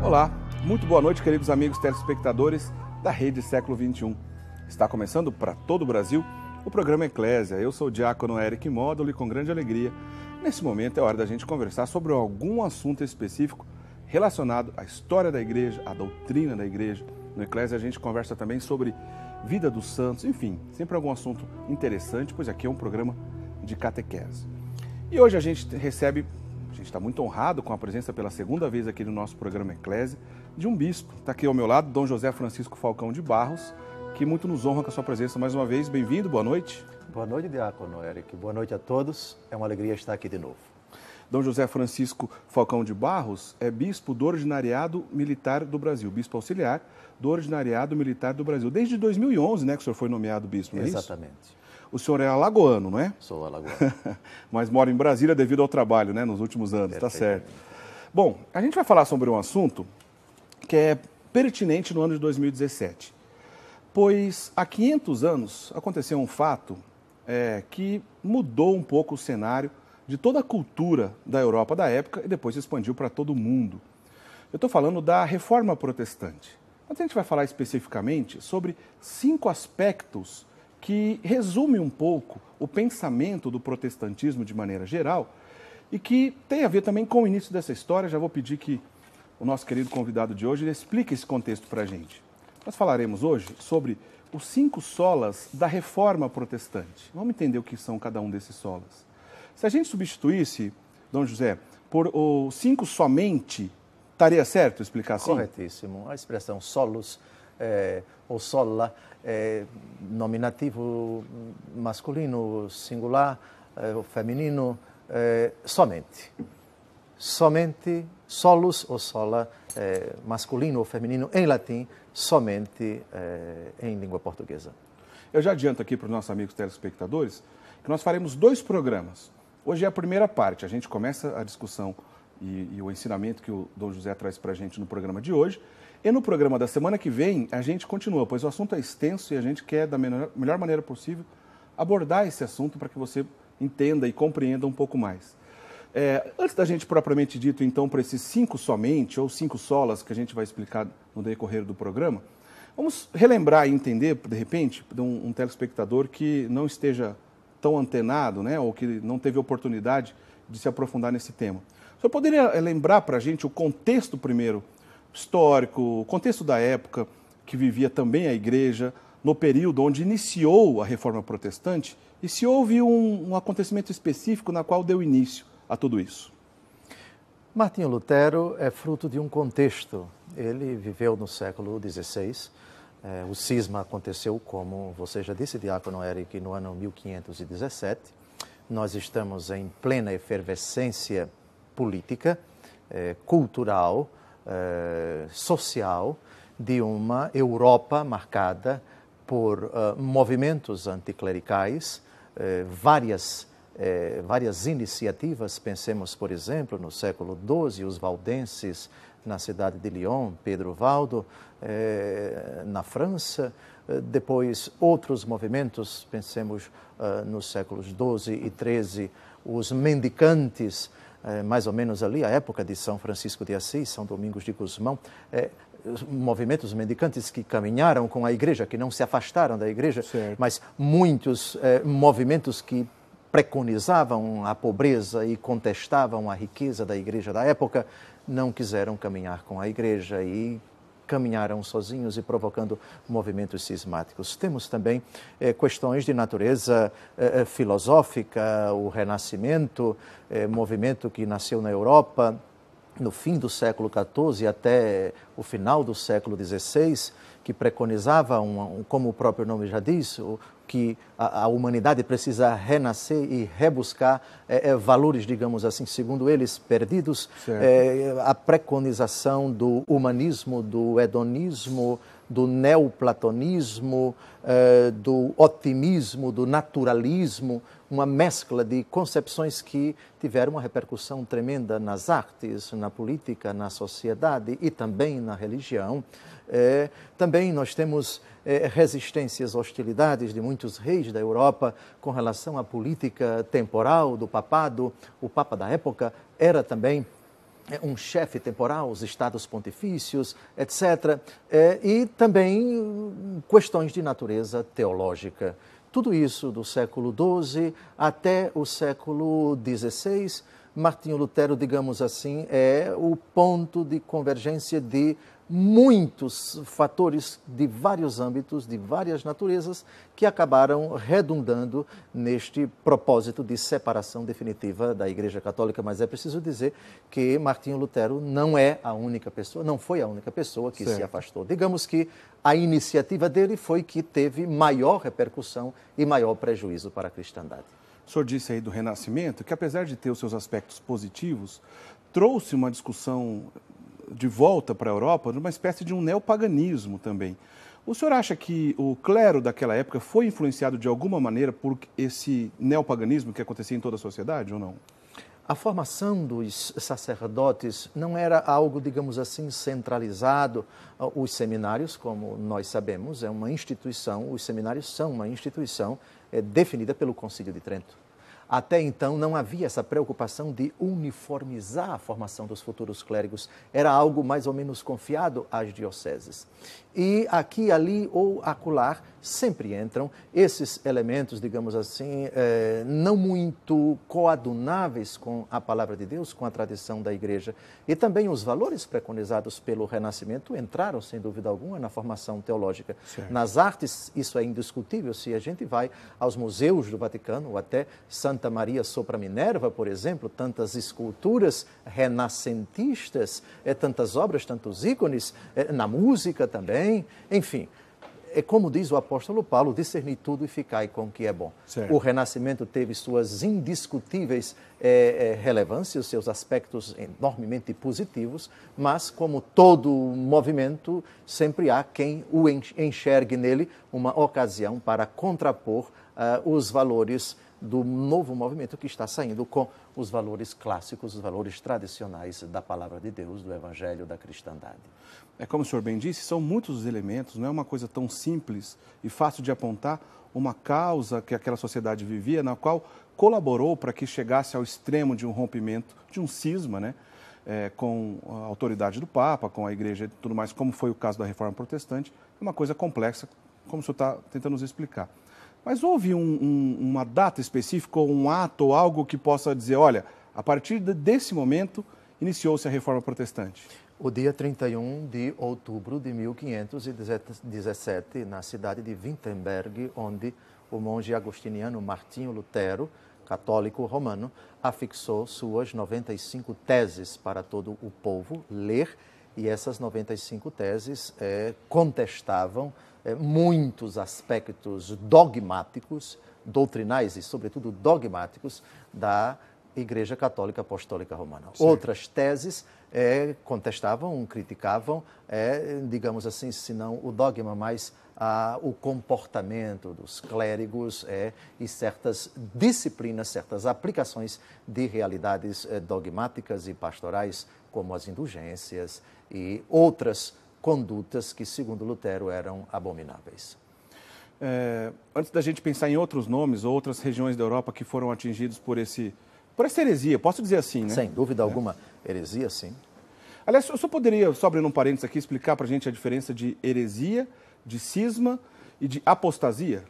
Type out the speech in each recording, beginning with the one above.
Olá, muito boa noite, queridos amigos telespectadores da Rede Século XXI. Está começando para todo o Brasil o programa Eclésia. Eu sou o diácono Eric Módulo e com grande alegria, nesse momento é hora da gente conversar sobre algum assunto específico relacionado à história da igreja, à doutrina da igreja. No Eclésia a gente conversa também sobre vida dos santos, enfim, sempre algum assunto interessante, pois aqui é um programa de catequese. E hoje a gente está muito honrado com a presença pela segunda vez aqui no nosso programa Eclésia de um bispo. Está aqui ao meu lado, Dom José Francisco Falcão de Barros, que muito nos honra com a sua presença mais uma vez. Bem-vindo, boa noite. Boa noite, diácono Eric. Boa noite a todos. É uma alegria estar aqui de novo. Dom José Francisco Falcão de Barros é bispo do Ordinariado Militar do Brasil, bispo auxiliar do Ordinariado Militar do Brasil. Desde 2011, né, que o senhor foi nomeado bispo, não é isso? Exatamente. O senhor é alagoano, não é? Sou alagoano. Mas mora em Brasília devido ao trabalho, né, nos últimos anos, está certo. Bom, a gente vai falar sobre um assunto que é pertinente no ano de 2017, pois há 500 anos aconteceu um fato que mudou um pouco o cenário de toda a cultura da Europa da época e depois se expandiu para todo o mundo. Eu estou falando da Reforma Protestante. Mas a gente vai falar especificamente sobre 5 aspectos que resumem um pouco o pensamento do protestantismo de maneira geral e que tem a ver também com o início dessa história. Já vou pedir que o nosso querido convidado de hoje explique esse contexto para a gente. Nós falaremos hoje sobre os 5 solas da Reforma Protestante. Vamos entender o que são cada um desses solas. Se a gente substituísse, Dom José, por o 5 somente, estaria certo explicar assim? Corretíssimo. A expressão solos ou sola, nominativo masculino, singular, feminino, somente. Somente, solus ou sola, masculino ou feminino, em latim, somente em língua portuguesa. Eu já adianto aqui para os nossos amigos telespectadores que nós faremos 2 programas. Hoje é a primeira parte, a gente começa a discussão e o ensinamento que o Dom José traz para a gente no programa de hoje. E no programa da semana que vem a gente continua, pois o assunto é extenso e a gente quer, da melhor maneira possível, abordar esse assunto para que você entenda e compreenda um pouco mais. Antes da gente propriamente dito, então, para esses 5 somente, ou 5 solas que a gente vai explicar no decorrer do programa, vamos relembrar e entender, de repente, de um telespectador que não esteja tão antenado, né, ou que não teve oportunidade de se aprofundar nesse tema. O senhor poderia lembrar para a gente o contexto primeiro, histórico, o contexto da época que vivia também a igreja, no período onde iniciou a Reforma Protestante, e se houve um acontecimento específico na qual deu início a tudo isso? Martinho Lutero é fruto de um contexto. Ele viveu no século XVI. O cisma aconteceu, como você já disse, diácono Eric, no ano 1517. Nós estamos em plena efervescência política, cultural, social, de uma Europa marcada por movimentos anticlericais, várias iniciativas. Pensemos, por exemplo, no século XII, os valdenses na cidade de Lyon, Pedro Valdo, na França. Depois, outros movimentos, pensemos nos séculos XII e XIII, os mendicantes, mais ou menos ali, a época de São Francisco de Assis, São Domingos de Gusmão, movimentos mendicantes que caminharam com a igreja, que não se afastaram da igreja, certo, mas muitos movimentos que preconizavam a pobreza e contestavam a riqueza da igreja da época, não quiseram caminhar com a igreja e caminharam sozinhos e provocando movimentos cismáticos. Temos também questões de natureza filosófica, o Renascimento, movimento que nasceu na Europa no fim do século XIV até o final do século XVI, que preconizava, como o próprio nome já diz, que a humanidade precisa renascer e rebuscar valores, digamos assim, segundo eles, perdidos. A preconização do humanismo, do hedonismo, do neoplatonismo, do otimismo, do naturalismo, uma mescla de concepções que tiveram uma repercussão tremenda nas artes, na política, na sociedade e também na religião. Também nós temos resistências, hostilidades de muitos reis da Europa com relação à política temporal do papado. O Papa da época era também um chefe temporal, os estados pontifícios, etc. E também questões de natureza teológica. Tudo isso do século XII até o século XVI, Martinho Lutero, digamos assim, é o ponto de convergência de muitos fatores de vários âmbitos, de várias naturezas, que acabaram redundando neste propósito de separação definitiva da Igreja Católica. Mas é preciso dizer que Martinho Lutero não é a única pessoa, não foi a única pessoa que se afastou. Digamos que a iniciativa dele foi que teve maior repercussão e maior prejuízo para a cristandade. O senhor disse aí do Renascimento que, apesar de ter os seus aspectos positivos, trouxe uma discussão de volta para a Europa numa espécie de um neopaganismo também. O senhor acha que o clero daquela época foi influenciado de alguma maneira por esse neopaganismo que acontecia em toda a sociedade ou não? A formação dos sacerdotes não era algo, digamos assim, centralizado. Os seminários, como nós sabemos, é uma instituição, os seminários são uma instituição definida pelo Concílio de Trento. Até então não havia essa preocupação de uniformizar a formação dos futuros clérigos. Era algo mais ou menos confiado às dioceses. E aqui, ali ou acolá sempre entram esses elementos, digamos assim, não muito coadunáveis com a palavra de Deus, com a tradição da Igreja. E também os valores preconizados pelo Renascimento entraram, sem dúvida alguma, na formação teológica. Certo. Nas artes, isso é indiscutível. Se a gente vai aos museus do Vaticano, ou até Santa Maria sopra Minerva, por exemplo, tantas esculturas renascentistas, tantas obras, tantos ícones, na música também, enfim. É como diz o apóstolo Paulo, discernir tudo e ficai com o que é bom. Certo. O Renascimento teve suas indiscutíveis relevâncias, seus aspectos enormemente positivos, mas, como todo movimento, sempre há quem o enxergue nele uma ocasião para contrapor os valores do novo movimento que está saindo com os valores clássicos, os valores tradicionais da palavra de Deus, do Evangelho, da cristandade. É como o senhor bem disse, são muitos os elementos, não é uma coisa tão simples e fácil de apontar uma causa que aquela sociedade vivia, na qual colaborou para que chegasse ao extremo de um rompimento, de um cisma, né? Com a autoridade do Papa, com a Igreja e tudo mais, como foi o caso da Reforma Protestante. É uma coisa complexa, como o senhor está tentando nos explicar. Mas houve uma data específica, ou um ato, ou algo que possa dizer, olha, a partir desse momento iniciou-se a Reforma Protestante? O dia 31 de outubro de 1517, na cidade de Wittenberg, onde o monge agostiniano Martinho Lutero, católico romano, afixou suas 95 teses para todo o povo ler, e essas 95 teses contestavam muitos aspectos dogmáticos, doutrinais e, sobretudo, dogmáticos da Igreja Católica Apostólica Romana. Sim. Outras teses contestavam, criticavam, digamos assim, se não o dogma, mas o comportamento dos clérigos e certas disciplinas, certas aplicações de realidades dogmáticas e pastorais, como as indulgências e outras condutas que, segundo Lutero, eram abomináveis. Antes da gente pensar em outros nomes, outras regiões da Europa que foram atingidos por essa heresia, posso dizer assim, né? Sem dúvida alguma, heresia, sim. Aliás, eu só poderia, só abrindo um parênteses aqui, explicar para a gente a diferença de heresia, de cisma e de apostasia?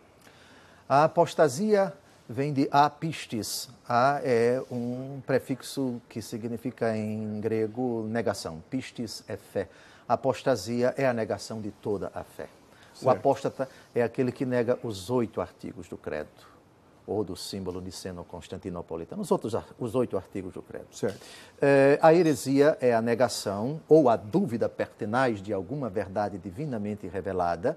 A apostasia vem de apistis. A é um prefixo que significa em grego negação. Pistis é fé. Apostasia é a negação de toda a fé. Certo. O apóstata é aquele que nega os 8 artigos do credo, ou do símbolo niceno-constantinopolitano, os 8 artigos do credo. Certo. A heresia é a negação ou a dúvida pertinaz de alguma verdade divinamente revelada,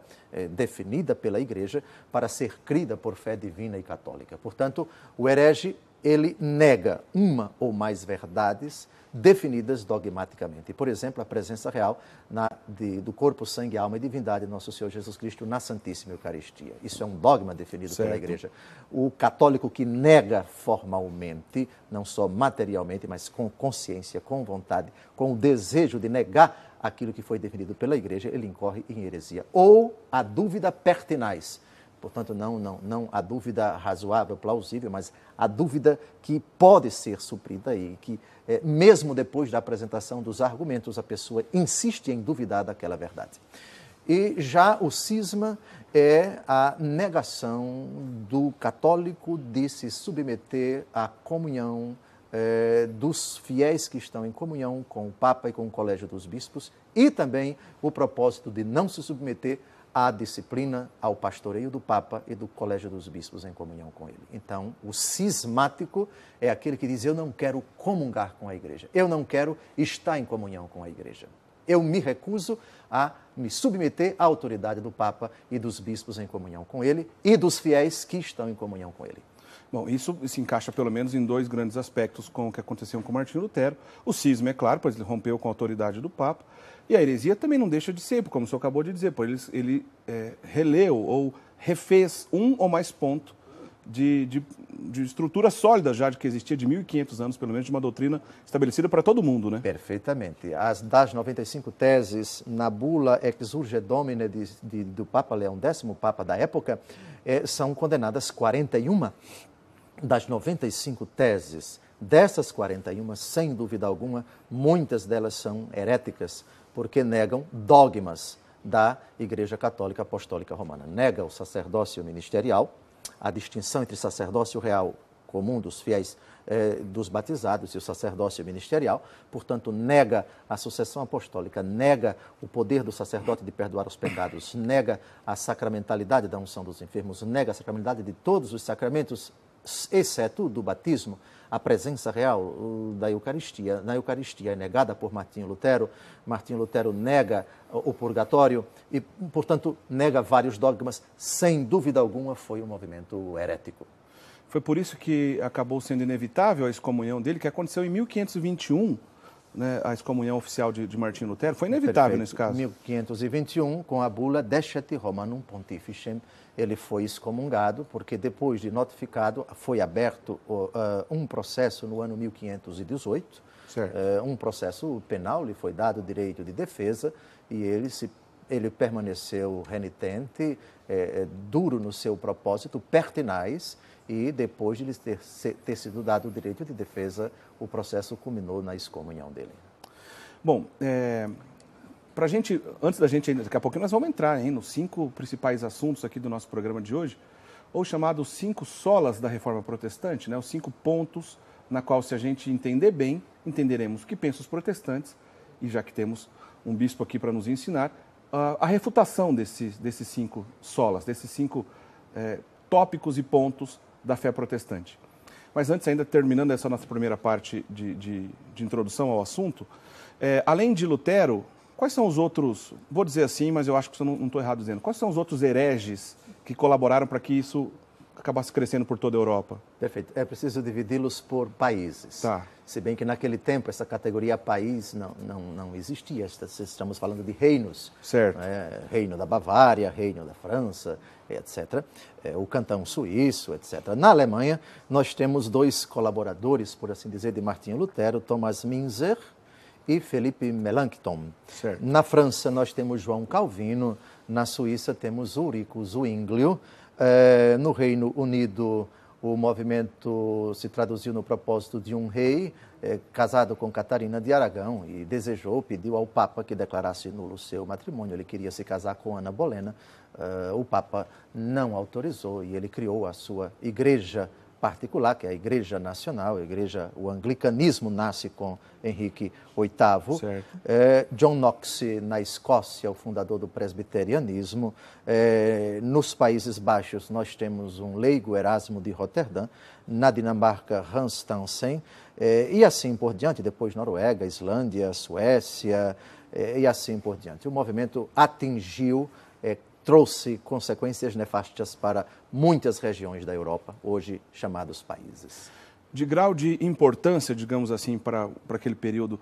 definida pela Igreja, para ser crida por fé divina e católica. Portanto, o herege, ele nega uma ou mais verdades definidas dogmaticamente. Por exemplo, a presença real do corpo, sangue, alma e divindade de nosso Senhor Jesus Cristo na Santíssima Eucaristia. Isso é um dogma definido pela Igreja. O católico que nega formalmente, não só materialmente, mas com consciência, com vontade, com o desejo de negar aquilo que foi definido pela Igreja, ele incorre em heresia. Ou a dúvida pertinaz, Portanto, não há dúvida razoável, plausível, mas a dúvida que pode ser suprida e que, mesmo depois da apresentação dos argumentos, a pessoa insiste em duvidar daquela verdade. E já o cisma é a negação do católico de se submeter à comunhão dos fiéis que estão em comunhão com o Papa e com o Colégio dos Bispos, e também o propósito de não se submeter à disciplina, ao pastoreio do Papa e do Colégio dos Bispos em comunhão com ele. Então, o cismático é aquele que diz: eu não quero comungar com a Igreja, eu não quero estar em comunhão com a Igreja. Eu me recuso a me submeter à autoridade do Papa e dos bispos em comunhão com ele e dos fiéis que estão em comunhão com ele. Bom, isso se encaixa pelo menos em dois grandes aspectos com o que aconteceu com Martinho Lutero. O cisma, é claro, pois ele rompeu com a autoridade do Papa, e a heresia também não deixa de ser, como o senhor acabou de dizer, pois ele releu ou refez um ou mais pontos de estrutura sólida já de que existia de 1.500 anos, pelo menos, de uma doutrina estabelecida para todo mundo, né? Perfeitamente. Das 95 teses na bula Ex Urge Domine do Papa Leão X, Papa da época, são condenadas 41. Das 95 teses, dessas 41, sem dúvida alguma, muitas delas são heréticas, porque negam dogmas da Igreja Católica Apostólica Romana. Nega o sacerdócio ministerial, a distinção entre sacerdócio real comum dos fiéis dos batizados e o sacerdócio ministerial, portanto, nega a sucessão apostólica, nega o poder do sacerdote de perdoar os pecados, nega a sacramentalidade da unção dos enfermos, nega a sacramentalidade de todos os sacramentos, exceto do batismo, a presença real da Eucaristia. Na Eucaristia é negada por Martinho Lutero. Martinho Lutero nega o purgatório e, portanto, nega vários dogmas. Sem dúvida alguma, foi um movimento herético. Foi por isso que acabou sendo inevitável a excomunhão dele, que aconteceu em 1521, né, a excomunhão oficial de Martinho Lutero. Foi inevitável nesse caso. Em 1521, com a bula Decet Romanum Pontificem, ele foi excomungado, porque depois de notificado, foi aberto um processo no ano 1518, um processo penal, lhe foi dado o direito de defesa, e ele permaneceu renitente, duro no seu propósito, pertinaz, e depois de lhe ter sido dado o direito de defesa, o processo culminou na excomunhão dele. Bom, antes da gente, daqui a pouquinho nós vamos entrar nos 5 principais assuntos aqui do nosso programa de hoje, ou chamados 5 solas da Reforma Protestante, né? Os 5 pontos na qual, se a gente entender bem, entenderemos o que pensam os protestantes, e já que temos um bispo aqui para nos ensinar, a refutação desses 5 solas, desses 5 tópicos e pontos da fé protestante. Mas antes, ainda terminando essa nossa primeira parte de introdução ao assunto, além de Lutero, quais são os outros, vou dizer assim, mas eu acho que eu não estou errado dizendo, quais são os outros hereges que colaboraram para que isso acabasse crescendo por toda a Europa? Perfeito. É preciso dividi-los por países. Tá. Se bem que naquele tempo essa categoria país não existia. Estamos falando de reinos. Certo. Reino da Bavária, Reino da França, etc. O cantão suíço, etc. Na Alemanha, nós temos 2 colaboradores, por assim dizer, de Martinho Lutero, Thomas Müntzer e Philippe Melanchthon. Certo. Na França, nós temos João Calvino. Na Suíça, temos Ulrico Zwinglio. No Reino Unido, o movimento se traduziu no propósito de um rei casado com Catarina de Aragão e pediu ao Papa que declarasse nulo o seu matrimônio. Ele queria se casar com Ana Bolena. O Papa não autorizou e ele criou a sua igreja particular, que é a Igreja Nacional, o anglicanismo nasce com Henrique VIII. John Knox, na Escócia, o fundador do presbiterianismo. Nos Países Baixos, nós temos um leigo, Erasmo de Roterdã. Na Dinamarca, Hans Tansen. E assim por diante, depois Noruega, Islândia, Suécia, e assim por diante. O movimento atingiu, trouxe consequências nefastas para muitas regiões da Europa, hoje chamados países. De grau de importância, digamos assim, para aquele período,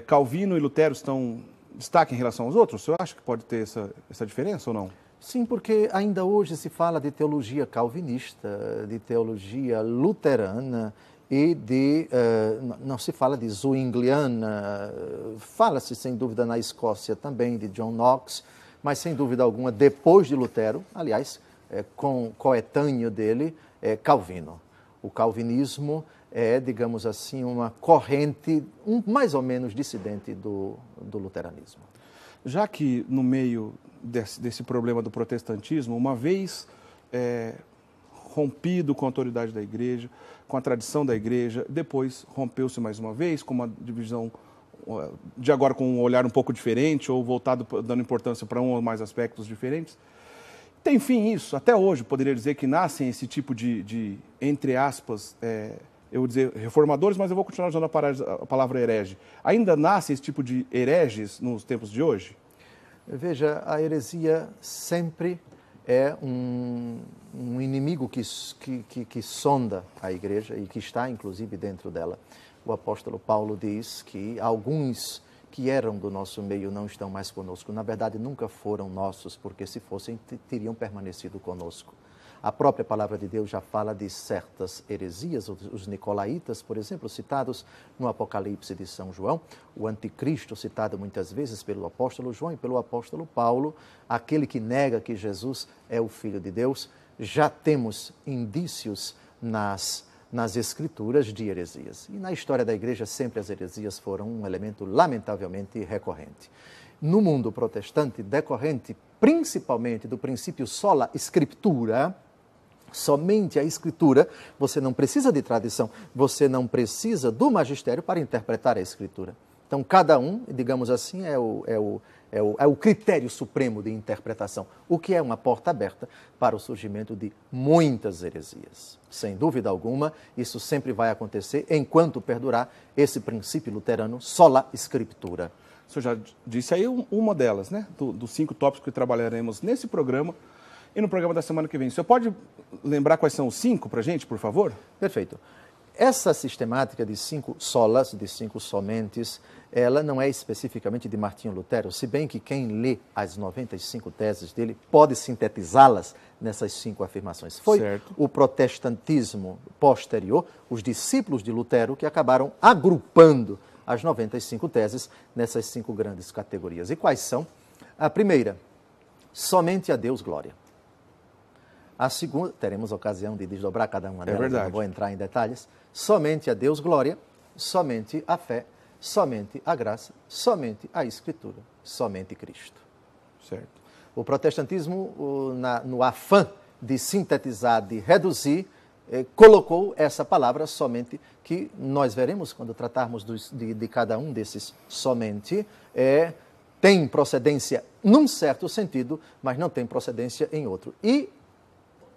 Calvino e Lutero estão destaque em relação aos outros? O senhor acha que pode ter essa diferença ou não? Sim, porque ainda hoje se fala de teologia calvinista, de teologia luterana e não se fala de zwingliana. Fala-se, sem dúvida, na Escócia também de John Knox, mas sem dúvida alguma, depois de Lutero, aliás, coetâneo dele é Calvino. O calvinismo é, digamos assim, uma corrente mais ou menos dissidente do luteranismo. Já que no meio desse problema do protestantismo, uma vez rompido com a autoridade da igreja, com a tradição da igreja, depois rompeu-se mais uma vez com uma divisão de agora com um olhar um pouco diferente ou voltado, dando importância para um ou mais aspectos diferentes. Tem fim isso? Até hoje, poderia dizer que nascem esse tipo de entre aspas, eu vou dizer reformadores, mas eu vou continuar usando a palavra herege. Ainda nasce esse tipo de hereges nos tempos de hoje? Veja, a heresia sempre é um inimigo que sonda a igreja e que está, inclusive, dentro dela. O apóstolo Paulo diz que alguns que eram do nosso meio não estão mais conosco. Na verdade, nunca foram nossos, porque se fossem, teriam permanecido conosco. A própria palavra de Deus já fala de certas heresias, os nicolaítas, por exemplo, citados no Apocalipse de São João, o anticristo citado muitas vezes pelo apóstolo João e pelo apóstolo Paulo, aquele que nega que Jesus é o Filho de Deus. Já temos indícios nas Escrituras de heresias. E na história da igreja sempre as heresias foram um elemento lamentavelmente recorrente. No mundo protestante, decorrente principalmente do princípio sola scriptura, somente a Escritura, você não precisa de tradição, você não precisa do magistério para interpretar a Escritura. Então, cada um, digamos assim, é o critério supremo de interpretação, o que é uma porta aberta para o surgimento de muitas heresias. Sem dúvida alguma, isso sempre vai acontecer enquanto perdurar esse princípio luterano sola scriptura. O senhor já disse aí uma delas, né? Dos 5 tópicos que trabalharemos nesse programa e no programa da semana que vem. O senhor pode lembrar quais são os 5 para a gente, por favor? Perfeito. Essa sistemática de 5 solas, de 5 somentes, ela não é especificamente de Martinho Lutero, se bem que quem lê as 95 teses dele pode sintetizá-las nessas 5 afirmações. Foi certo. O protestantismo posterior, os discípulos de Lutero, que acabaram agrupando as 95 teses nessas 5 grandes categorias. E quais são? A primeira, somente a Deus glória. A segunda, teremos ocasião de desdobrar cada uma delas, não vou entrar em detalhes. Somente a Deus glória, somente a fé, somente a graça, somente a Escritura, somente Cristo. Certo. O protestantismo, no afã de sintetizar, de reduzir, colocou essa palavra somente, que nós veremos quando tratarmos de cada um desses somente, tem procedência num certo sentido, mas não tem procedência em outro. E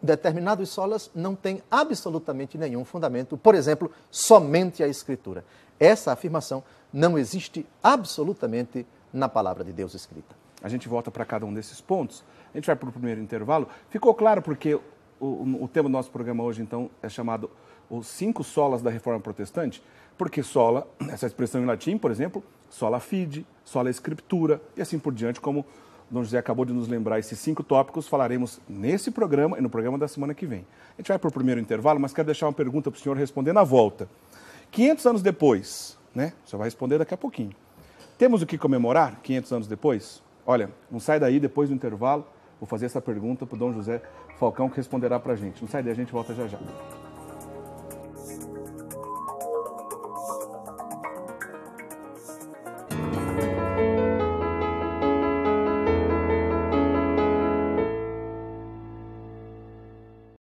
determinados solas não têm absolutamente nenhum fundamento, por exemplo, somente a Escritura. Essa afirmação não existe absolutamente na palavra de Deus escrita. A gente volta para cada um desses pontos. A gente vai para o primeiro intervalo. Ficou claro porque o tema do nosso programa hoje, então, é chamado os 5 solas da Reforma Protestante? Porque sola, essa expressão em latim, por exemplo, sola fide, sola scriptura e assim por diante, como Dom José acabou de nos lembrar. Esses 5 tópicos falaremos nesse programa e no programa da semana que vem. A gente vai para o primeiro intervalo, mas quero deixar uma pergunta para o senhor responder na volta. 500 anos depois, né? O senhor vai responder daqui a pouquinho. Temos o que comemorar 500 anos depois? Olha, não sai daí, depois do intervalo, vou fazer essa pergunta para o Dom José Falcão, que responderá para a gente. Não sai daí, a gente volta já já.